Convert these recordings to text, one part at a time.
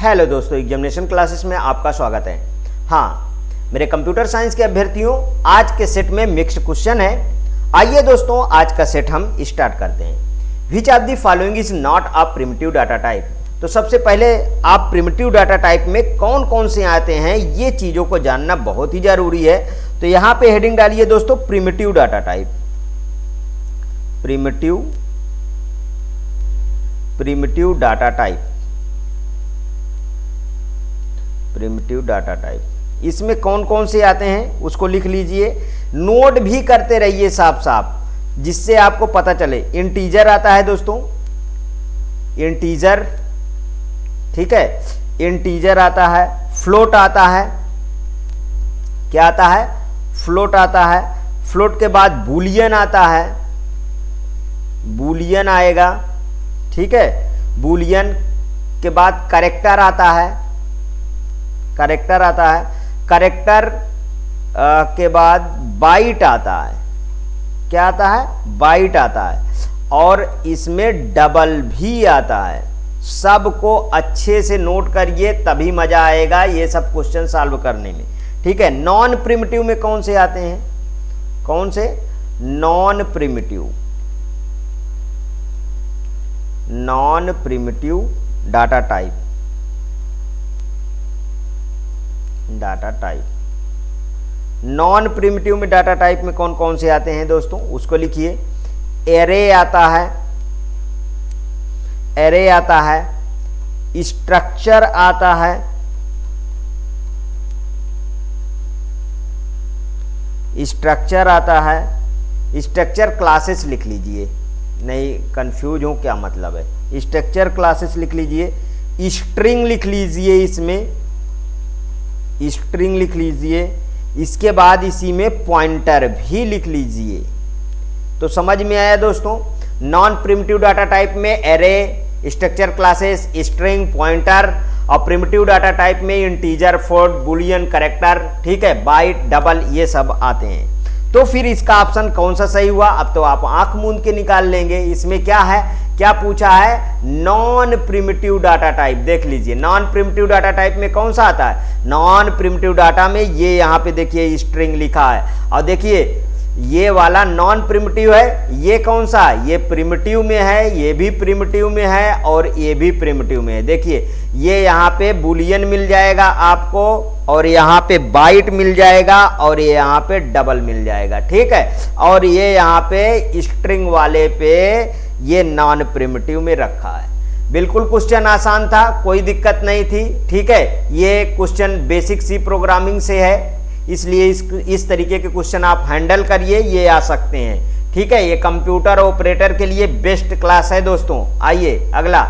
Hello दोस्तों, examination classes में आपका स्वागत है। हाँ, मेरे कंप्यूटर साइंस के अभ्यर्थियों, आज के सेट में मिक्स्ड क्वेश्चन है। आइए दोस्तों, आज का सेट हम स्टार्ट करते हैं। Which of the following is not a primitive data type. तो सबसे पहले आप प्रिमिटिव डाटा टाइप में कौन कौन से आते हैं, ये चीज़ों को जानना बहुत ही जरूरी है। तो यहाँ पे हेडिंग डालिए दोस्तों, primitive data type. Primitive data type, primitive data type. इसमें कौन कौन से आते हैं उसको लिख लीजिए, नोट भी करते रहिए साफ साफ, जिससे आपको पता चले। इंटीजर आता है दोस्तों, इंटीजर, ठीक है, इंटीजर आता है, फ्लोट आता है। क्या आता है? फ्लोट आता है। फ्लोट के बाद बूलियन आता है, बूलियन आएगा, ठीक है। बूलियन के बाद कैरेक्टर आता है, कैरेक्टर आता है। कैरेक्टर के बाद बाइट आता है। क्या आता है? बाइट आता है। और इसमें डबल भी आता है। सबको अच्छे से नोट करिए, तभी मजा आएगा ये सब क्वेश्चन सॉल्व करने में, ठीक है। नॉन प्रिमिटिव में कौन से आते हैं? कौन से? Non primitive, non primitive data type, data type. Non primitive में डाटा टाइप में कौन कौन से आते हैं दोस्तों, उसको लिखिए। एरे आता है, एरे आता है। स्ट्रक्चर आता है, स्ट्रक्चर आता है। स्ट्रक्चर क्लासेस लिख लीजिए, नहीं कंफ्यूज हो क्या मतलब है। स्ट्रक्चर क्लासेस लिख लीजिए। स्ट्रिंग लिख लीजिए, इसमें स्ट्रिंग लिख लीजिए। इसके बाद इसी में पॉइंटर भी लिख लीजिए। तो समझ में आया दोस्तों। नॉन प्रिमिटिव डाटा टाइप में array, structure classes, string, pointer, और प्रिमिटिव डाटा टाइप में इंटीजर, फ्लोट, बूलियन, कैरेक्टर, ठीक है, बाइट, डबल, ये सब आते हैं। तो फिर इसका ऑप्शन कौन सा सही हुआ, अब तो आप आंख मूंद के निकाल लेंगे। इसमें क्या है, क्या पूछा है? Non primitive data type. देख लीजिए, नॉन प्रिमिटिव डाटा टाइप में कौन सा आता है? नॉन प्रिमिटिव डाटा में ये यहाँ पे देखिए स्ट्रिंग लिखा है, और देखिए ये वाला नॉन प्रिमिटिव है। ये कौन सा? ये प्रिमिटिव में है, ये भी प्रिमिटिव में है, और ये भी प्रिमिटिव में है। देखिए ये यहाँ पे बूलियन मिल जाएगा आपको, और यहाँ पे बाइट मिल जाएगा, और ये यहाँ पे डबल मिल जाएगा, ठीक है। और ये यहाँ पे स्ट्रिंग वाले पे ये नॉन प्रिमिटिव में रखा है। बिल्कुल क्वेश्चन आसान था, कोई दिक्कत नहीं थी, ठीक है। ये क्वेश्चन बेसिक सी प्रोग्रामिंग से है, इसलिए इस तरीके के क्वेश्चन आप हैंडल करिए, ये आ सकते हैं, ठीक है। ये कंप्यूटर ऑपरेटर के लिए बेस्ट क्लास है दोस्तों। आइए अगला।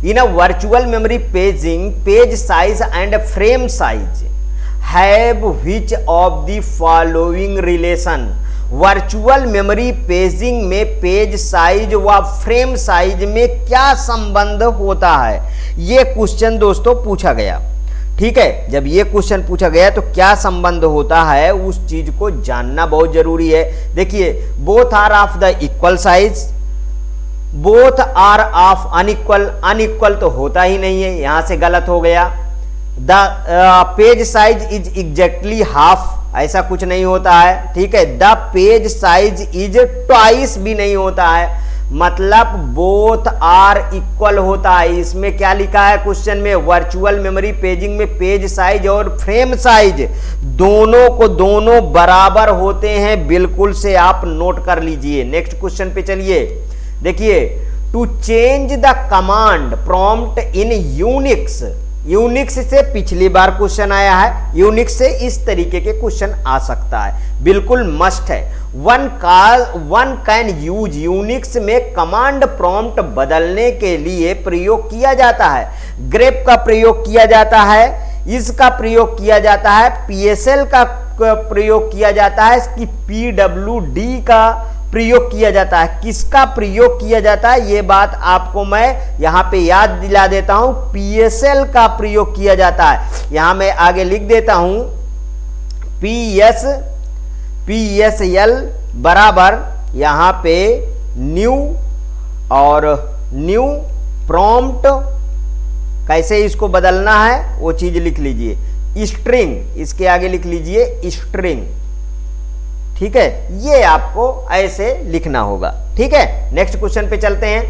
In a virtual memory paging, page size and frame size have which of the following relation. Virtual memory paging में पेज साइज व फ्रेम साइज में क्या संबंध होता है, ये क्वेश्चन दोस्तों पूछा गया, ठीक है। जब ये क्वेश्चन पूछा गया तो क्या संबंध होता है, उस चीज को जानना बहुत जरूरी है। देखिए, both are of the equal size, both are of unequal, unequal तो होता ही नहीं है, यहां से गलत हो गया। The page size is exactly half, ऐसा कुछ नहीं होता है, ठीक है। The page size is twice भी नहीं होता है, मतलब बोथ आर इक्वल होता है। इसमें क्या लिखा है क्वेश्चन में? वर्चुअल मेमोरी पेजिंग में पेज साइज और फ्रेम साइज दोनों को दोनों बराबर होते हैं, बिल्कुल से आप नोट कर लीजिए। नेक्स्ट क्वेश्चन पे चलिए। देखिए, to change the command prompt in Unix, Unix से पिछली बार क्वेश्चन आया है, यूनिक्स से इस तरीके के क्वेश्चन आ सकता है, बिल्कुल मस्ट है। वन कैन यूज, यूनिक्स में कमांड प्रॉम्प्ट बदलने के लिए प्रयोग किया जाता है। ग्रेप का प्रयोग किया जाता है, इसका प्रयोग किया जाता है, पीएसएल का प्रयोग किया जाता है, इसकी पीडब्ल्यूडी का प्रयोग किया जाता है। किसका प्रयोग किया जाता है, ये बात आपको मैं यहां पे याद दिला देता हूं। पीएसएल का प्रयोग किया जाता है। यहां मैं आगे लिख देता हूं, पीएसएल बराबर यहां पे न्यू और न्यू प्रॉम्प्ट कैसे इसको बदलना है वो चीज लिख लीजिए। स्ट्रिंग, इसके आगे लिख लीजिए स्ट्रिंग, ठीक है, ये आपको ऐसे लिखना होगा। ठीक है, नेक्स्ट क्वेश्चन पे चलते हैं।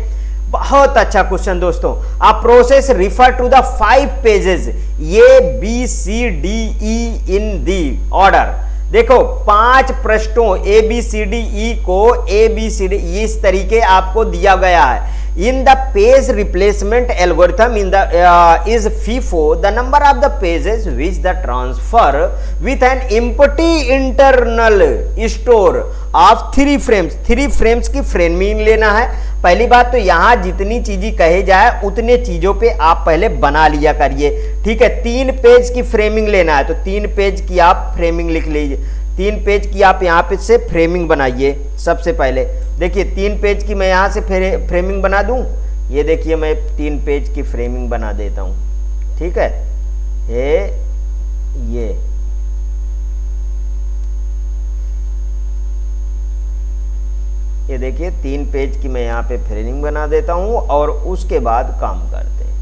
बहुत अच्छा क्वेश्चन दोस्तों। A process refer to the 5 pages ABCDE in the order. देखो 5 पृष्ठों ABCDE को ABCD इस तरीके आपको दिया गया है। In the page replacement algorithm is FIFO, the number of the pages which the transfer with an empty internal store of 3 frames। 3 frames की फ्रेमिंग लेना है। पहली बात तो यहां जितनी चीजें कहे जाए उतने चीजों पे आप पहले बना लिया करिए। ठीक है, 3 पेज की फ्रेमिंग लेना है तो 3 पेज की आप फ्रेमिंग लिख लीजिए। 3 पेज की आप यहाँ पे से फ्रेमिंग बनाइए। सबसे पहले देखिए 3 पेज की मैं यहाँ से फ्रेमिंग बना दूं। ये देखिए मैं 3 पेज की फ्रेमिंग बना देता हूं। ठीक है, ये देखिए 3 पेज की मैं यहाँ पे फ्रेमिंग बना देता हूं और उसके बाद काम करते हैं।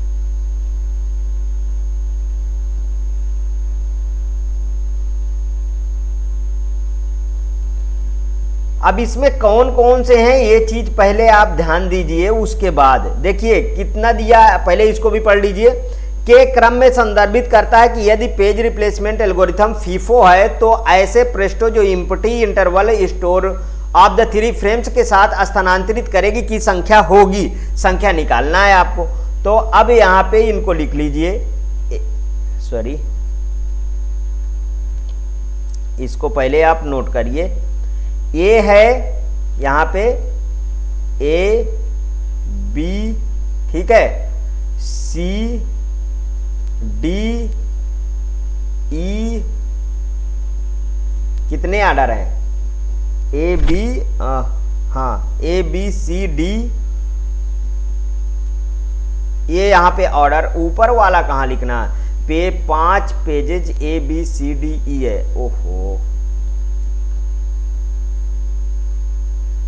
अब इसमें कौन कौन से हैं ये चीज पहले आप ध्यान दीजिए। उसके बाद देखिए कितना दिया, पहले इसको भी पढ़ लीजिए। के क्रम में संदर्भित करता है कि यदि पेज रिप्लेसमेंट एल्गोरिथम फीफो है तो ऐसे पृष्ठों जो empty interval store of the 3 frames के साथ स्थानांतरित करेगी की संख्या होगी। संख्या निकालना है आपको। तो अब यहां पे इनको लिख लीजिए, सॉरी इसको पहले आप नोट करिए। ए है यहां पे A B, ठीक है, C D E, कितने आर्डर हैं A B, हाँ A B C D, ये यहां पे ऑर्डर। ऊपर वाला कहां लिखना है? पे 5 pages A B C D E है। ओहो,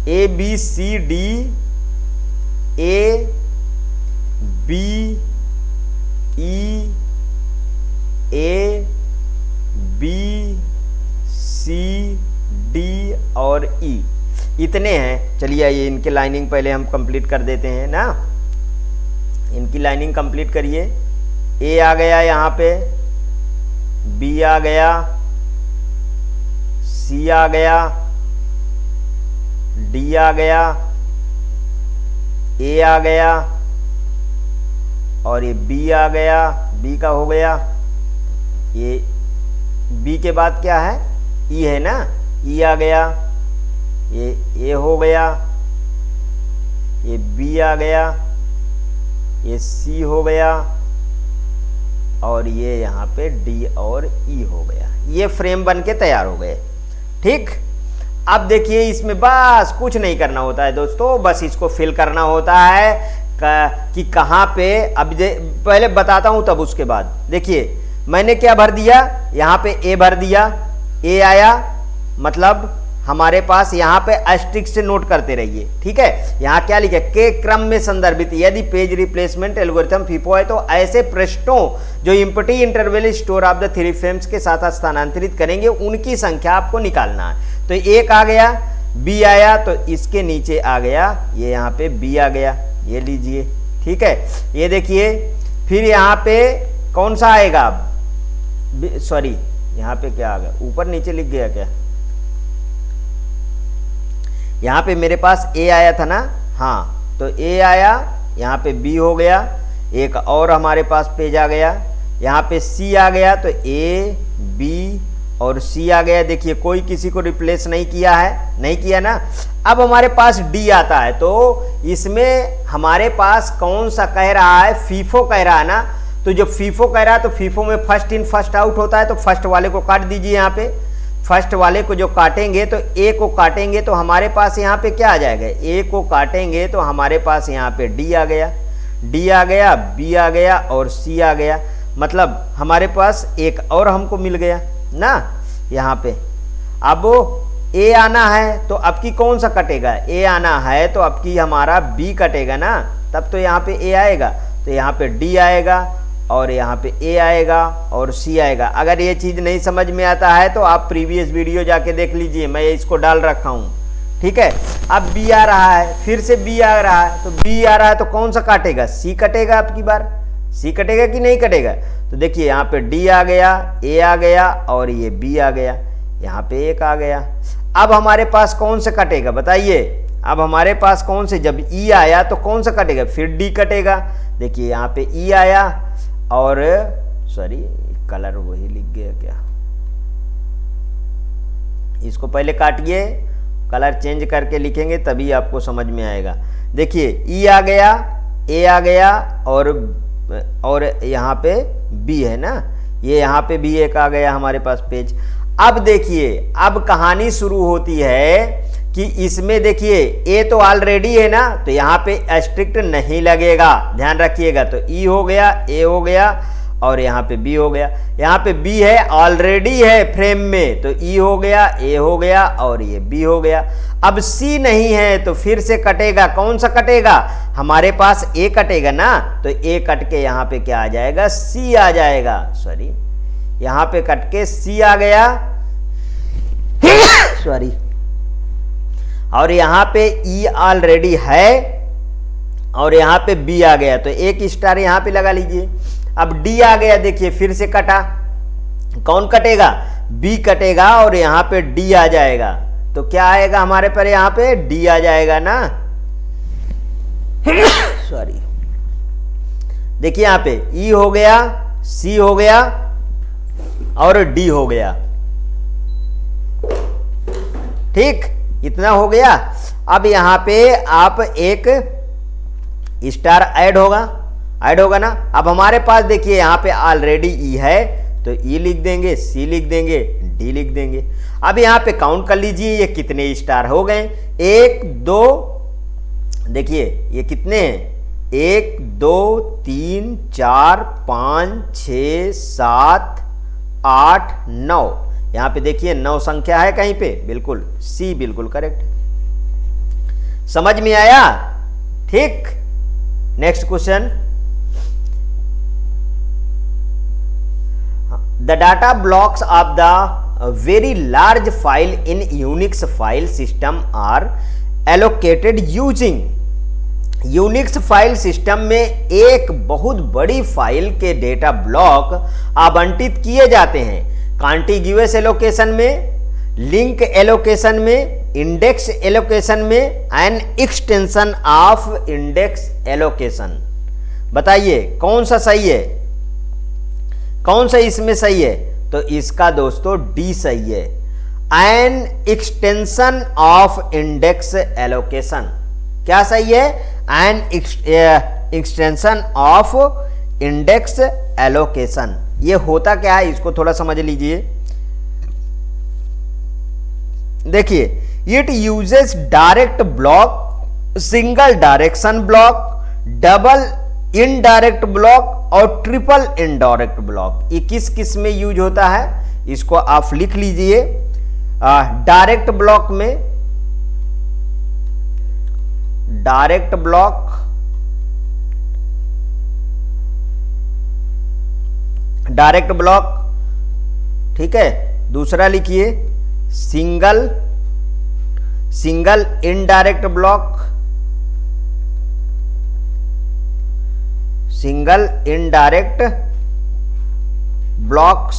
A B C D A B E A B C D और E, इतने हैं। चलिए ये इनके लाइनिंग पहले हम कंप्लीट कर देते हैं ना। इनकी लाइनिंग कंप्लीट करिए। A आ गया यहाँ पे, B आ गया, C आ गया, D आ गया, A आ गया और ये B आ गया। B का हो गया। ये B के बाद क्या है? E है ना, E आ गया। ये A हो गया, ये B आ गया, ये C हो गया और ये यहाँ पे D और E हो गया। ये फ्रेम बन के तैयार हो गए। ठीक, अब देखिए इसमें बस कुछ नहीं करना होता है दोस्तों, बस इसको फिल करना होता है कि कहाँ पे। अब पहले बताता हूं तब उसके बाद देखिए मैंने क्या भर दिया। यहाँ पे A भर दिया, A आया, मतलब हमारे पास यहाँ पे एस्ट्रिक्स से नोट करते रहिए। ठीक है, यहाँ क्या लिखे? के क्रम में संदर्भित यदि पेज रिप्लेसमेंट एल्गोरिथम फीफो है तो ऐसे पृष्ठों जो empty interval store of the 3 frames के साथ स्थानांतरित करेंगे उनकी संख्या आपको निकालना है। तो 1 आ गया, B आया तो इसके नीचे आ गया, ये यहाँ पे B आ गया, ये लीजिए। ठीक है, ये देखिए फिर यहाँ पे कौन सा आएगा? सॉरी यहाँ पे क्या आ गया? ऊपर नीचे लिख गया क्या? यहाँ पे मेरे पास A आया था ना, हाँ तो A आया, यहाँ पे B हो गया, एक और हमारे पास पेज आ गया, यहाँ पे C आ गया तो A B और C आ गया। देखिए कोई किसी को रिप्लेस नहीं किया है, नहीं किया ना। अब हमारे पास D आता है तो इसमें हमारे पास कौन सा कह रहा है? फीफो कह रहा है ना। तो जब फीफो कह रहा है तो फीफो में फर्स्ट इन फर्स्ट आउट होता है, तो फर्स्ट वाले को काट दीजिए। यहाँ पे फर्स्ट वाले को जो काटेंगे तो A को काटेंगे तो हमारे पास यहाँ पे क्या आ जाएगा? A को काटेंगे तो हमारे पास यहाँ पे D आ गया, D आ गया, B आ गया और C आ गया। मतलब हमारे पास एक और हमको मिल गया ना यहाँ पे। अब A आना है तो अब की कौन सा कटेगा? A आना है तो अब की हमारा B कटेगा ना, तब तो यहाँ पे A आएगा, तो यहाँ पे D आएगा और यहाँ पे ए आएगा और सी आएगा। अगर ये चीज़ नहीं समझ में आता है तो आप प्रीवियस वीडियो जाके देख लीजिए, मैं इसको डाल रखा हूँ। ठीक है, अब बी आ रहा है, फिर से बी आ रहा है, तो बी आ रहा है तो कौन सा काटेगा? सी कटेगा। आपकी बार सी कटेगा कि नहीं कटेगा? तो देखिए यहाँ पे डी आ गया, ए आ गया और ये बी आ गया, यहाँ पे एक आ गया। अब हमारे पास कौन सा कटेगा बताइए? अब हमारे पास कौन से, जब ई आया तो कौन सा कटेगा? फिर डी कटेगा। देखिए यहाँ पे ई आया और सॉरी कलर वही लिख गया क्या, इसको पहले काटिए, कलर चेंज करके लिखेंगे तभी आपको समझ में आएगा। देखिए ई आ गया, ए आ गया और यहाँ पे बी है ना, ये यहाँ पे भी एक आ गया हमारे पास पेज। अब देखिए अब कहानी शुरू होती है कि इसमें देखिए ए तो ऑलरेडी है ना, तो यहाँ पे एस्ट्रिक्ट नहीं लगेगा, ध्यान रखिएगा। तो ई हो गया, ए हो गया और यहाँ पे बी हो गया। यहाँ पे बी है, ऑलरेडी है फ्रेम में, तो ई हो गया, ए हो गया और ये बी हो गया। अब सी नहीं है तो फिर से कटेगा, कौन सा कटेगा? हमारे पास ए कटेगा ना, तो ए कट के यहाँ पे क्या आ जाएगा? सी आ जाएगा। सॉरी, यहाँ पे कट के सी आ गया सॉरी, और यहाँ पे ई ऑलरेडी है और यहाँ पे बी आ गया, तो एक स्टार यहाँ पे लगा लीजिए। अब डी आ गया, देखिए फिर से कटा, कौन कटेगा? बी कटेगा और यहाँ पे डी आ जाएगा, तो क्या आएगा हमारे पर? यहाँ पे डी आ जाएगा ना सॉरी, देखिए यहाँ पे ई हो गया, सी हो गया और डी हो गया। ठीक, इतना हो गया। अब यहाँ पे आप एक स्टार ऐड होगा ना। अब हमारे पास देखिए यहाँ पे ऑलरेडी ई है, तो ई लिख देंगे, सी लिख देंगे, डी लिख देंगे। अब यहाँ पे काउंट कर लीजिए ये कितने स्टार हो गए। 1 2, देखिए ये कितने हैं? 1 2 3 4 5 6 7 8 9। यहाँ पे देखिए 9 संख्या है कहीं पे, बिल्कुल सी बिल्कुल करेक्ट। समझ में आया? ठीक, next question. The data blocks of the very large file in Unix file system are allocated using Unix file system में एक बहुत बड़ी फाइल के डेटा ब्लॉक आवंटित किए जाते हैं कॉन्टिग्यूअस एलोकेशन में, लिंक एलोकेशन में, इंडेक्स एलोकेशन में and extension of index allocation. बताइए कौन सा सही है? कौन सा इसमें सही है? तो इसका दोस्तों डी सही है, an extension of index allocation. क्या सही है? An extension of index allocation. ये होता क्या है इसको थोड़ा समझ लीजिए। देखिए, it uses direct block, single direction block, double indirect block और ट्रिपल इनडायरेक्ट ब्लॉक। ये किस किस में यूज होता है इसको आप लिख लीजिए। डायरेक्ट ब्लॉक में, डायरेक्ट ब्लॉक, डायरेक्ट ब्लॉक, ठीक है। दूसरा लिखिए single indirect block, single indirect blocks,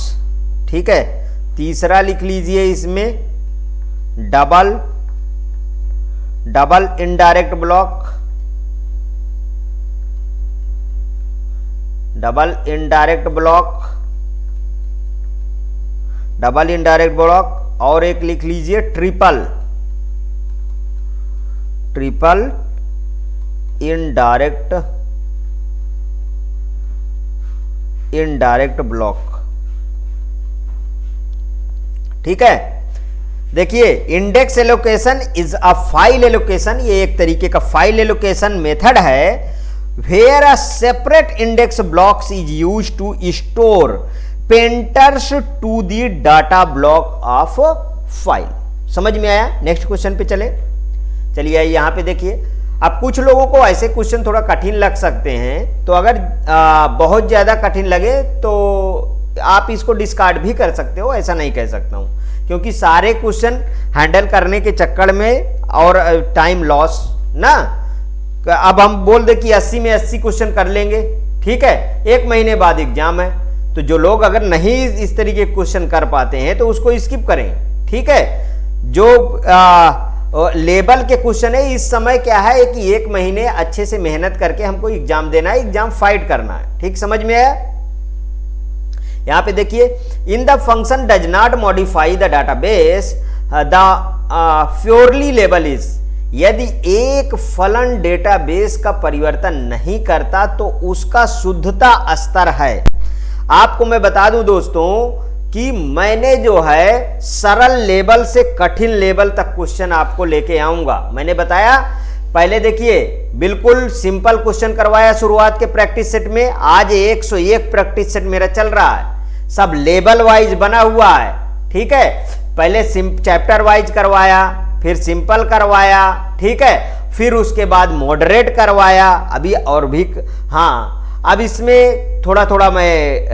ठीक है। तीसरा लिख लीजिए इसमें double indirect block, double indirect block, और एक लिख लीजिए ट्रिपल इनडायरेक्ट ब्लॉक, ठीक है। देखिए, index allocation is a file allocation, ये एक तरीके का फाइल एलोकेशन मेथड है where a separate index blocks is use to store pointers to the data block of file. समझ में आया? नेक्स्ट क्वेश्चन पे चलिए यहां पे देखिए, अब कुछ लोगों को ऐसे क्वेश्चन थोड़ा कठिन लग सकते हैं, तो अगर बहुत ज़्यादा कठिन लगे तो आप इसको डिस्कार्ड भी कर सकते हो, ऐसा नहीं कह सकता हूँ, क्योंकि सारे क्वेश्चन हैंडल करने के चक्कर में और टाइम लॉस ना, अब हम बोल दे कि 80 में 80 क्वेश्चन कर लेंगे, ठीक है, 1 महीने बाद एग्जाम है, तो जो लोग अगर नहीं इस तरीके के क्वेश्चन कर पाते हैं तो उसको स्किप करें, ठीक है। जो लेवल के क्वेश्चन है, इस समय क्या है कि 1 महीने अच्छे से मेहनत करके हमको एग्जाम देना है, एग्जाम फाइट करना है, ठीक, समझ में आया। यहां पे देखिए, in the function does not modify the database the purely label is, यदि एक फलन डेटाबेस का परिवर्तन नहीं करता तो उसका शुद्धता स्तर है। आपको मैं बता दूं दोस्तों कि मैंने जो है सरल लेवल से कठिन लेवल तक क्वेश्चन आपको लेके आऊंगा। मैंने बताया पहले देखिए बिल्कुल सिंपल क्वेश्चन करवाया शुरुआत के प्रैक्टिस सेट में, आज 101 प्रैक्टिस सेट मेरा चल रहा है, सब लेवल वाइज बना हुआ है, ठीक है। पहले चैप्टर वाइज करवाया, फिर सिंपल करवाया, ठीक है, फिर उसके बाद मॉडरेट करवाया, अभी और भी, हाँ अब इसमें थोड़ा थोड़ा मैं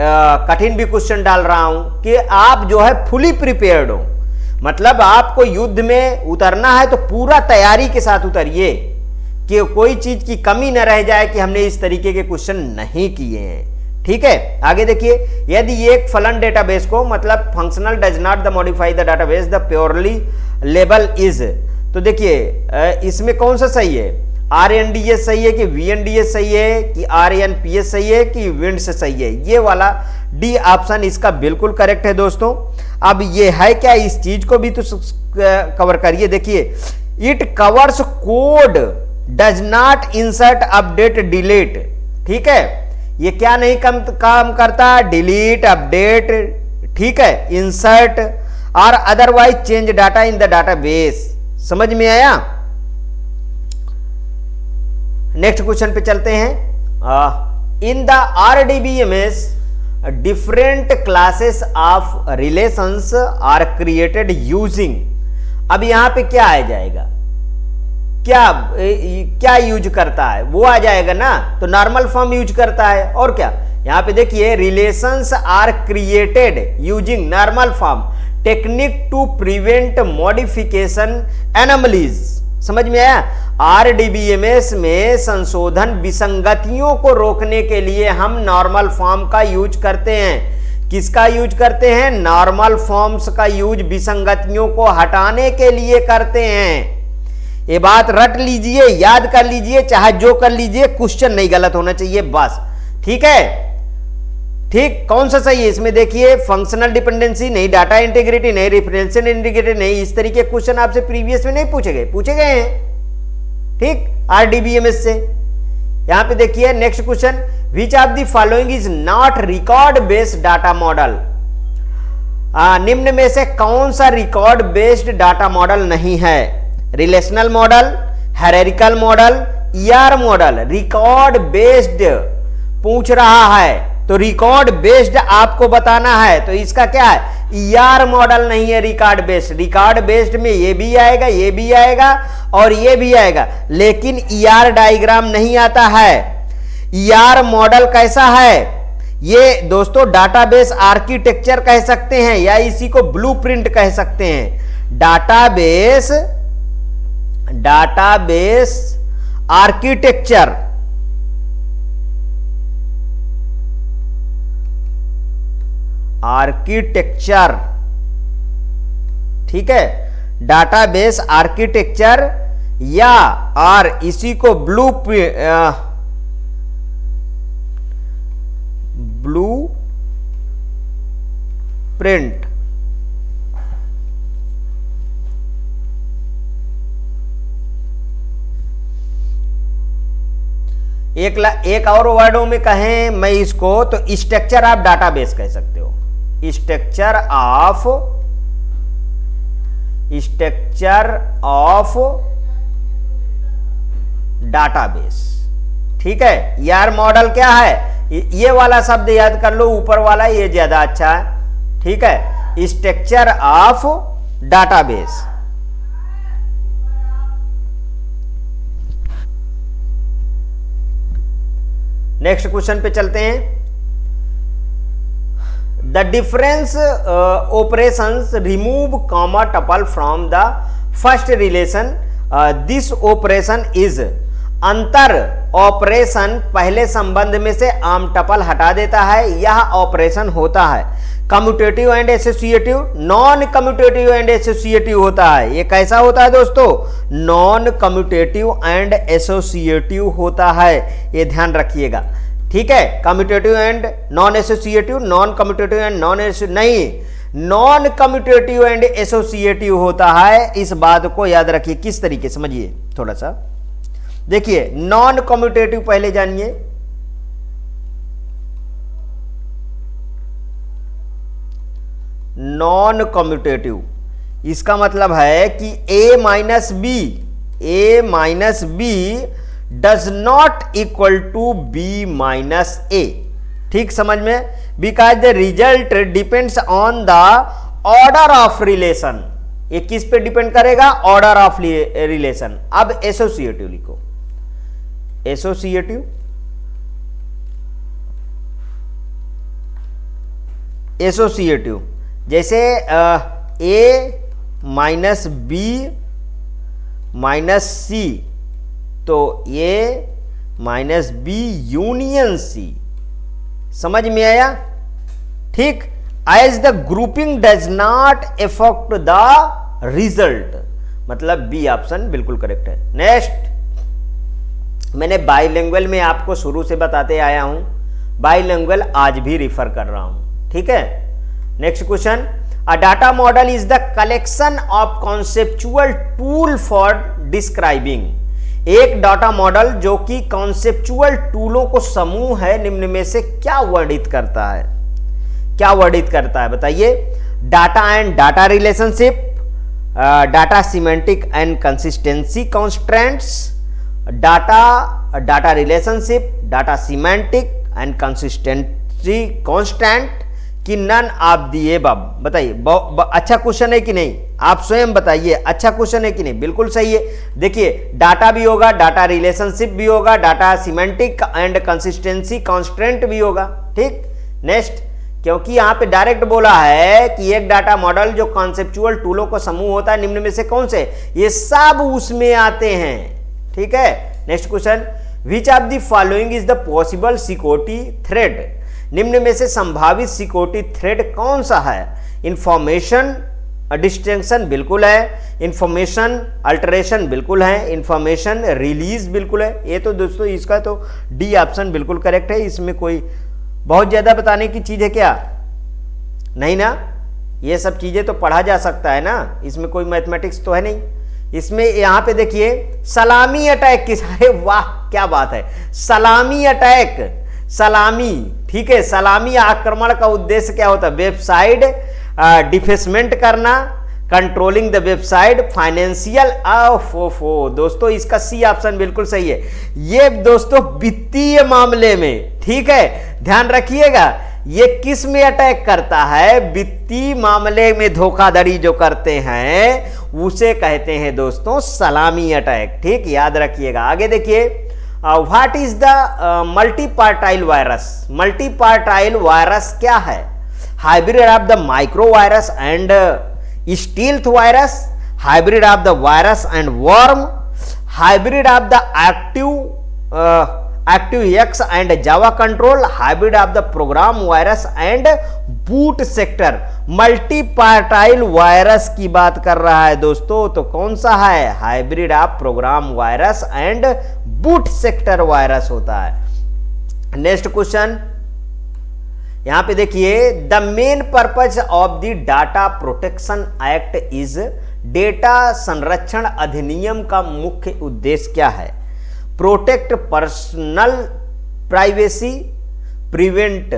कठिन भी क्वेश्चन डाल रहा हूं कि आप जो है फुली प्रिपेयर्ड हो, मतलब आपको युद्ध में उतरना है तो पूरा तैयारी के साथ उतरिए कि कोई चीज की कमी न रह जाए कि हमने इस तरीके के क्वेश्चन नहीं किए हैं, ठीक है। आगे देखिए, यदि एक फलन डेटाबेस को, मतलब functional does not the modify the database the purely label is, तो देखिए इसमें कौन सा सही है, RNDS सही है कि VNDS सही है कि RNPS सही है कि विंड्स सही है, ये वाला डी ऑप्शन इसका बिल्कुल करेक्ट है दोस्तों। अब ये है क्या, इस चीज को भी तो कवर करिए। देखिए, it covers code does not insert update delete, ठीक है, ये क्या नहीं काम करता, डिलीट अपडेट, ठीक है, इंसर्ट और otherwise change data in the database. समझ में आया। नेक्स्ट क्वेश्चन पे चलते हैं। In the RDBMS different classes of relations are created using, अब यहां पे क्या आ जाएगा, क्या यूज करता है, वो आ जाएगा ना, तो नॉर्मल फॉर्म यूज करता है, और क्या, यहां पे देखिए relations are created using normal form technique to prevent modification anomalies. समझ में आया। RDBMS में संशोधन विसंगतियों को रोकने के लिए हम नॉर्मल फॉर्म का यूज करते हैं। किसका यूज करते हैं, नॉर्मल फॉर्म्स का यूज विसंगतियों को हटाने के लिए करते हैं। ये बात रट लीजिए, याद कर लीजिए, चाहे जो कर लीजिए, क्वेश्चन नहीं गलत होना चाहिए बस, ठीक है। ठीक, कौन सा सही है इसमें, देखिए फंक्शनल डिपेंडेंसी नहीं, डाटा इंटीग्रिटी नहीं, रेफरेंशियल इंटीग्रिटी नहीं, इस तरीके के क्वेश्चन आपसे प्रीवियस में नहीं पूछे गए हैं, ठीक, RDBMS से। यहां पे देखिए next question, which of the following is not record based data model, निम्न में से कौन सा रिकॉर्ड बेस्ड डाटा मॉडल नहीं है, relational model, hierarchical model, ER model. Record based पूछ रहा है तो रिकॉर्ड बेस्ड आपको बताना है, तो इसका क्या है, ER मॉडल नहीं है रिकॉर्ड बेस्ड। रिकॉर्ड बेस्ड में ये भी आएगा, ये भी आएगा और ये भी आएगा, लेकिन ER डायग्राम नहीं आता है। ER मॉडल कैसा है, ये दोस्तों डाटाबेस आर्किटेक्चर कह सकते हैं या इसी को ब्लूप्रिंट कह सकते हैं। डाटाबेस आर्किटेक्चर, ठीक है, डाटाबेस आर्किटेक्चर या और इसी को ब्लूप्रिंट। एक और वर्डों में कहें मैं इसको, तो स्ट्रक्चर ऑफ डाटाबेस कह सकते हो, स्ट्रक्चर ऑफ डाटाबेस, ठीक है। ER मॉडल क्या है, ये वाला शब्द याद कर लो, ऊपर वाला ये ज्यादा अच्छा है, ठीक है, structure of database. Next question पे चलते हैं। The difference operations remove comma tuple from the first relation, this operation is, अंतर ऑपरेशन पहले संबंध में से आम टपल हटा देता है, यह ऑपरेशन होता है commutative and associative, non commutative and associative होता है। ये कैसा होता है दोस्तों? नॉन कम्यूटेटिव एंड एसोसिएटिव होता है, ये ध्यान रखिएगा, ठीक है। Commutative and non associative, non commutative and नहीं, नॉन कम्यूटेटिव एंड एसोसिएटिव होता है। इस बात को याद रखिए। किस तरीके, समझिए थोड़ा सा, देखिए नॉन कम्यूटेटिव पहले जानिए। नॉन कम्यूटेटिव इसका मतलब है कि a minus B does not equal to b minus A, ठीक समझ में, because the result depends on the order of relation. ये किस पे डिपेंड करेगा? Order of relation. अब एसोसिएटिव लिखो, एसोसिएटिव, एसोसिएटिव जैसे a minus B minus C, तो a minus B union C, समझ में आया, ठीक। As the grouping does not affect the result, मतलब बी ऑप्शन बिल्कुल करेक्ट है। नेक्स्ट, मैंने बाइलिंगुअल में आपको शुरू से बताते आया हूं, बाइलिंगुअल आज भी रिफर कर रहा हूं, ठीक है। Next question, a data model is the collection of conceptual tool for describing, एक डाटा मॉडल जो कि कॉन्सेप्चुअल टूलों को समूह है, निम्न में से क्या वर्णित करता है? क्या वर्णित करता है बताइए? Data and data relationship, data semantic and consistency constraints, data relationship, data semantic and consistency constant, कि नन ऑफ दी एबव। बताइए अच्छा क्वेश्चन है कि नहीं? आप स्वयं बताइए, अच्छा क्वेश्चन है कि नहीं? बिल्कुल सही है। देखिए डाटा भी होगा, डाटा रिलेशनशिप भी होगा, data semantic and consistency constant भी होगा, ठीक। नेक्स्ट, क्योंकि यहां पे डायरेक्ट बोला है कि एक डाटा मॉडल जो कॉन्सेप्चुअल टूलों को समूह होता है, निम्न में से कौन से? ये सब उसमें आते हैं, ठीक है। Next question, which of the following is the possible security thread, निम्न में से संभावित सिक्योरिटी थ्रेड कौन सा है? इंफॉर्मेशन डिस्टिंक्शन बिल्कुल है, इंफॉर्मेशन अल्टरेशन बिल्कुल है, इंफॉर्मेशन रिलीज बिल्कुल है। ये तो दोस्तों इसका तो डी ऑप्शन बिल्कुल करेक्ट है। इसमें कोई बहुत ज्यादा बताने की चीज है क्या? नहीं ना, ये सब चीजें तो पढ़ा जा सकता है ना, इसमें कोई मैथमेटिक्स तो है नहीं। इसमें यहां पे देखिए सलामी अटैक किस, अरे वाह क्या बात है, सलामी अटैक, सलामी, ठीक है। सलामी आक्रमण का उद्देश्य क्या होता है? वेबसाइट डिफेसमेंट करना, कंट्रोलिंग द वेबसाइट, फाइनेंशियल, दोस्तों इसका सी ऑप्शन बिल्कुल सही है। ये दोस्तों वित्तीय मामले में, ठीक है, ध्यान रखिएगा। ये किस में अटैक करता है? वित्तीय मामले में धोखाधड़ी जो करते हैं उसे कहते हैं दोस्तों सलामी अटैक, ठीक, याद रखिएगा। आगे देखिए, what is the multipartite virus, multipartite virus क्या है? Hybrid of the micro virus and stealth virus, hybrid of the virus and worm, hybrid of the active X and Java control, hybrid of the program virus and boot sector. Multipartite virus की बात कर रहा है दोस्तों, तो कौन सा है? Hybrid of program virus and boot sector virus होता है। नेक्स्ट क्वेश्चन, यहां पे देखिए, the main purpose of the data protection act is, data संरक्षण अधिनियम का मुख्य उद्देश्य क्या है? Protect personal privacy, prevent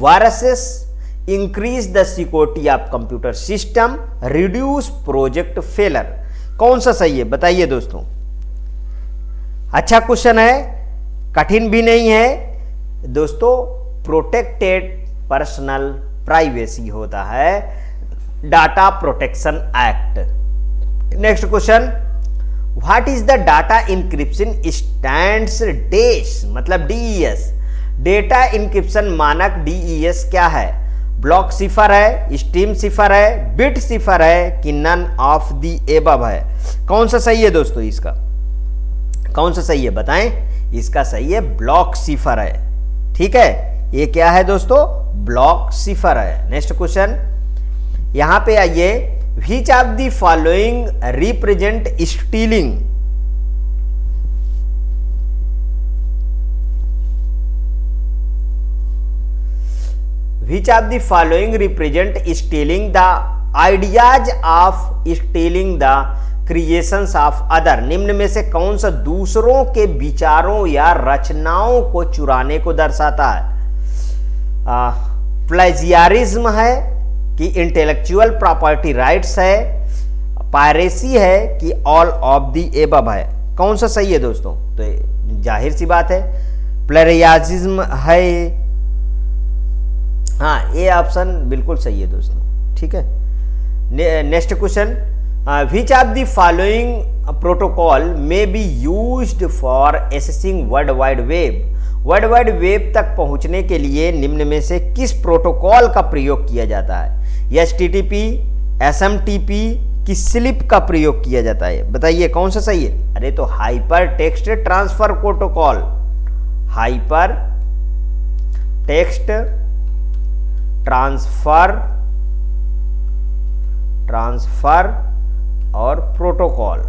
viruses, increase the security of computer system, reduce project failure. कौन सा सही है बताइए दोस्तों? अच्छा क्वेश्चन है, कठिन भी नहीं है दोस्तों। प्रोटेक्टेड पर्सनल प्राइवेसी होता है data protection act. Next question, what is the data encryption standards DES, मतलब DES, डेटा इंक्रिप्शन मानक DES क्या है? ब्लॉक सिफर है, स्ट्रीम सिफर है, बिट सिफर है कि नन ऑफ दी एबव है? कौन सा सही है दोस्तों? इसका कौन सा सही है बताएं? इसका सही है ब्लॉक सिफर है। ठीक है, ये क्या है दोस्तों? ब्लॉक सिफर है। नेक्स्ट क्वेश्चन यहां पे आइए, which of the following represent stealing? Which of the following represent stealing the ideas of stealing the creations of other? निम्न में से कौन सा दूसरों के विचारों या रचनाओं को चुराने को दर्शाता है? प्लेजियरिज्म है कि इंटेलेक्चुअल प्रॉपर्टी राइट्स है, पायरेसी है कि ऑल ऑफ द एबव है? कौन सा सही है दोस्तों? तो जाहिर सी बात है प्लेजियरिज्म है। हाँ, ये ऑप्शन बिल्कुल सही है दोस्तों। ठीक है, next question, which of the following protocol may be used for accessing world wide web? World wide web तक पहुंचने के लिए निम्न में से किस प्रोटोकॉल का प्रयोग किया जाता है? HTTP, SMTP की स्लिप का प्रयोग किया जाता है? बताइए कौन सा सही है? अरे तो hyper text transfer protocol, hyper text transfer और प्रोटोकॉल।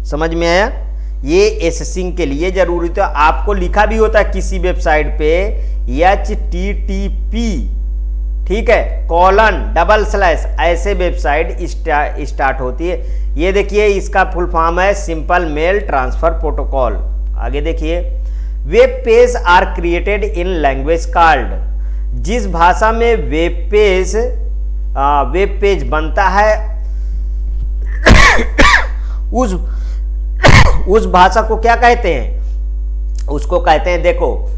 समझ में आया? ये एसेसिंग के लिए जरूरी तो आपको लिखा भी होता है किसी वेबसाइट पे HTTP, ठीक है, :/, ऐसे वेबसाइट स्टार्ट होती है। ये देखिए इसका फुल फॉर्म है सिंपल मेल ट्रांसफर प्रोटोकॉल। आगे देखिए, web page are created in language called? जिस भाषा में वेब पेज बनता है उस भाषा को क्या कहते हैं? उसको कहते हैं, देखो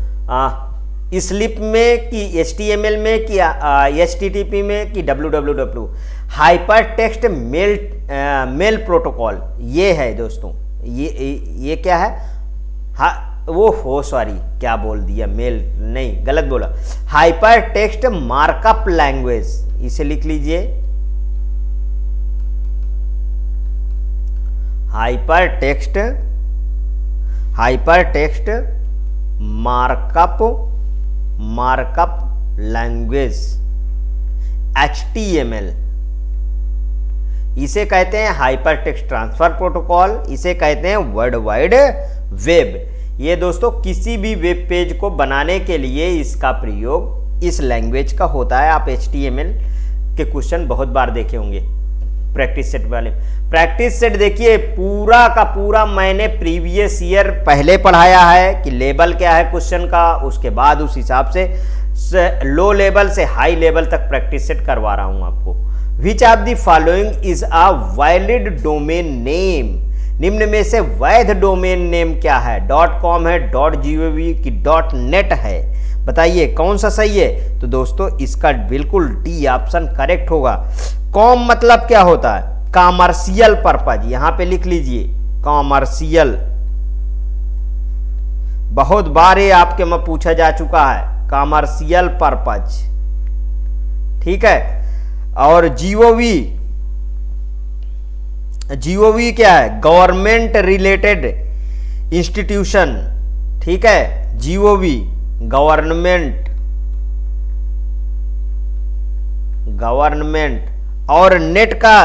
स्लिप में कि HTML में कि HTTP में कि www, hyper text mail protocol. ये है दोस्तों, ये क्या है? सॉरी क्या बोल दिया, मेल नहीं, गलत बोला, हाइपर टेक्स्ट मार्कअप लैंग्वेज। इसे लिख लीजिए, hyper text markup language HTML। इसे कहते हैं हाइपर टेक्स्ट ट्रांसफर प्रोटोकॉल, इसे कहते हैं वर्ल्ड वाइड वेब। ये दोस्तों किसी भी वेब पेज को बनाने के लिए इसका प्रयोग इस लैंग्वेज का होता है। आप HTML के क्वेश्चन बहुत बार देखे होंगे प्रैक्टिस सेट वाले। प्रैक्टिस सेट देखिए पूरा का पूरा मैंने प्रीवियस ईयर पहले पढ़ाया है कि लेवल क्या है क्वेश्चन का, उसके बाद उस हिसाब से लो लेवल से हाई लेवल तक प्रैक्टिस सेट करवा रहा हूं आपको। Which of the following is a valid domain name? निम्न में से वैध डोमेन नेम क्या है? .com है, .gov की .net है? बताइए कौन सा सही है? तो दोस्तों इसका बिल्कुल D ऑप्शन करेक्ट होगा। कॉम मतलब क्या होता है? Commercial purpose. यहां पे लिख लीजिए कॉमर्शियल। बहुत बार ये आपके में पूछा जा चुका है, कॉमर्शियल पर्पज। ठीक है, और GOV क्या है? Government related institution. ठीक है, GOV गवर्नमेंट। और नेट का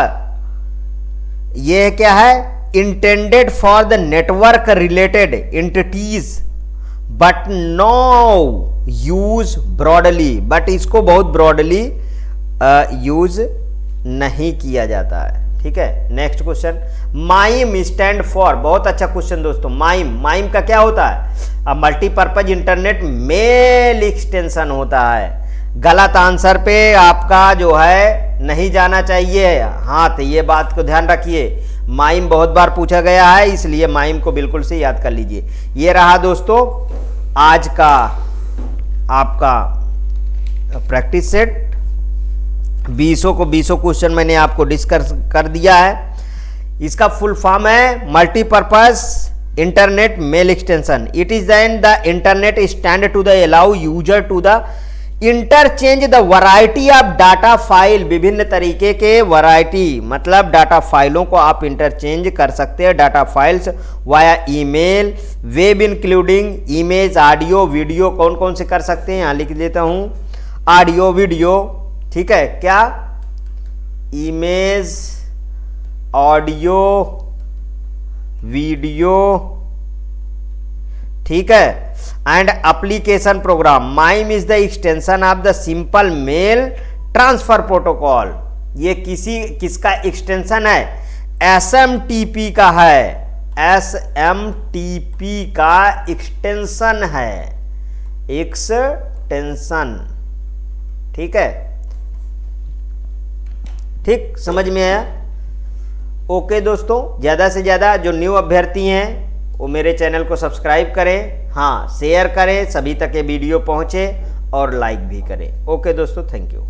ये क्या है? Intended for the network related entities but no use broadly. But इसको बहुत ब्रॉडली यूज नहीं किया जाता है। ठीक है, next question, mime stand for? बहुत अच्छा क्वेश्चन दोस्तों। माइम का क्या होता है? मल्टीपर्पज इंटरनेट मेल एक्सटेंशन होता है। गलत आंसर पे आपका जो है नहीं जाना चाहिए हाथ, ये बात को ध्यान रखिए। माइम बहुत बार पूछा गया है, इसलिए माइम को बिल्कुल से याद कर लीजिए। ये रहा दोस्तों आज का आपका प्रैक्टिस सेट। 20 क्वेश्चन मैंने आपको डिस्कस कर दिया है। इसका फुल फॉर्म है multipurpose internet mail extension. It is then the internet stand to the allow user to the interchange the variety of data file. विभिन्न तरीके के वैरायटी मतलब डाटा फाइलों को आप इंटरचेंज कर सकते हैं, data files via email, web including image, audio, video. कौन कौन से कर सकते हैं, यहाँ लिख देता हूँ, ऑडियो, वीडियो, ठीक है, क्या, इमेज, ऑडियो, वीडियो, ठीक है, and application program. MIME is the extension of the simple mail transfer protocol. ये किसका एक्सटेंशन है, SMTP का है, SMTP का एक्सटेंशन है, एक्सटेंशन, ठीक है, ठीक, समझ में आया। ओके दोस्तों, ज़्यादा से ज़्यादा जो न्यू अभ्यर्थी हैं वो मेरे चैनल को सब्सक्राइब करें, हाँ शेयर करें, सभी तक ये वीडियो पहुंचे और लाइक भी करें। ओके दोस्तों, थैंक यू।